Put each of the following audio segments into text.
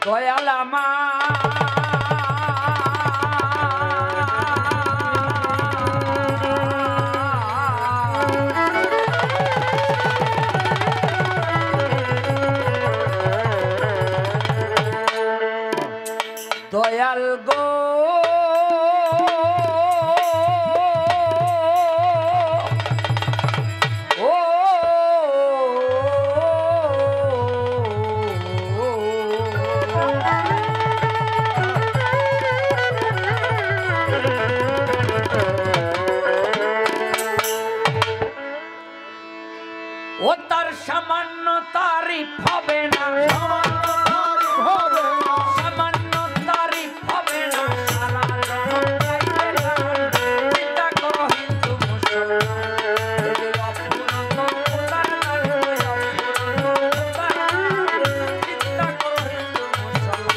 দয়াল দয়াল গো ও তার সামান্য তারিফ হবে না, সামান্য তারিফ হবে না, সারা জগৎ গাইবে গান। চিন্তা করো হিন্দু মুসলমান, খোদার নাম, চিন্তা করো হিন্দু মুসলমান।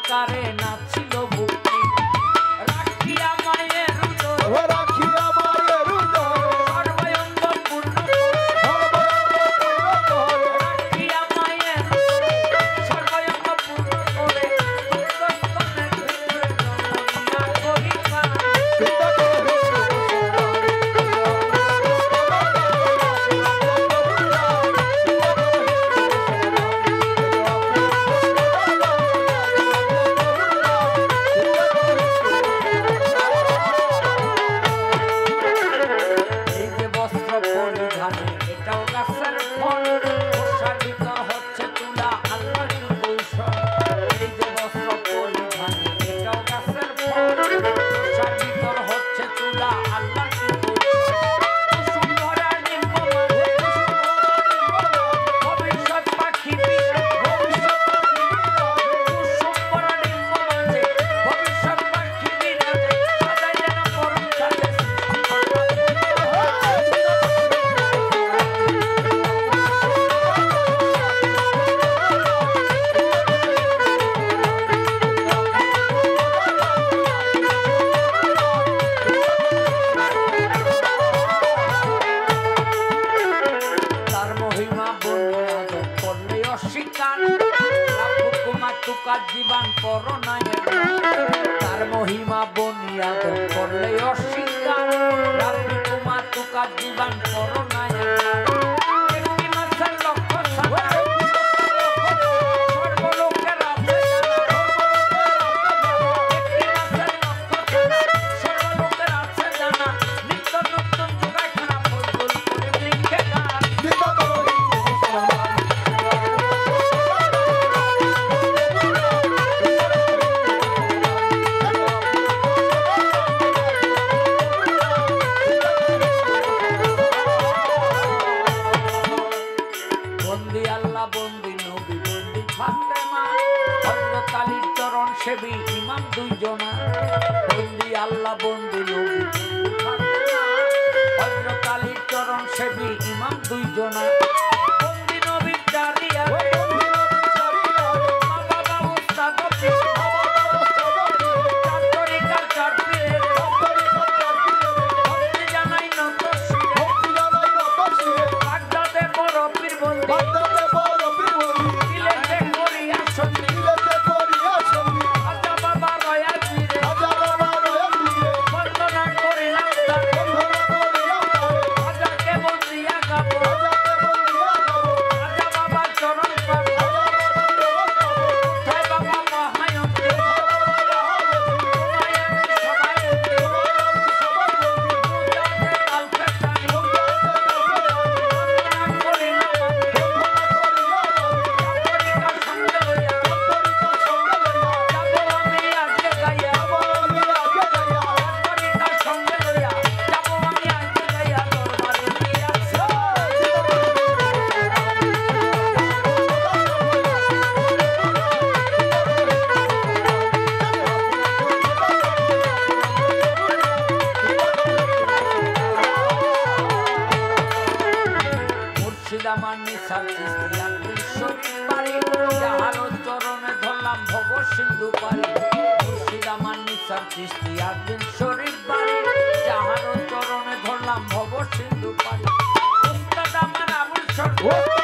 কারে নাছিল বুকে রাখিয়া মায়ের হৃদয়, রাখিয়া মায়ের হৃদয় সর্বঙ্গ পূর্ণ, রাখিয়া মায়ের সর্বঙ্গ পূর্ণ করে দুঃখস্তনের ভিতরে জন্মদিনা করিবা। জীবন করোনায় তার মহিমা বনিয়া করলে অস্বীকার, রাব্বি কুমা তুকার জীবন করোনায় একটি মাসের লক্ষ্য সারা সর্বলোকের আছে একটি মাসের লক্ষ্য সারা সর্বলোকের আছে জানা, নিত্য নতুন যোগায় খানা ফজল করে লিখে গান। সেবী ইমাম দুইজনা, বন্দি আল্লাহ বন্দি নবী হযরত আলীর চরণ সেবী ইমাম দুইজনা, বন্দি নবী জারিয়া মা বাবা উস্তাদ চার তরিকার চার পীরের ভক্তি জানাই নত শিরে বাগদাদের বড় পীর বন্দি সিলেটে করিয়া সঙ্গী বন্দনা করিলাম তার রাজাকে বন্দিয়া গাবো মুর্শিদ আমার নিসার চিশতি আব্দুল শরীফ বাড়ি যাহার চরণে ধরলাম ভব সিন্ধু পারি মুর্শিদ আমার নিসার চিশতি আব্দুল শরীফ বাড়ি যাহার চরণে ধরলাম ভব সিন্ধু পারি উস্তাদ আমার আবুল শরীফ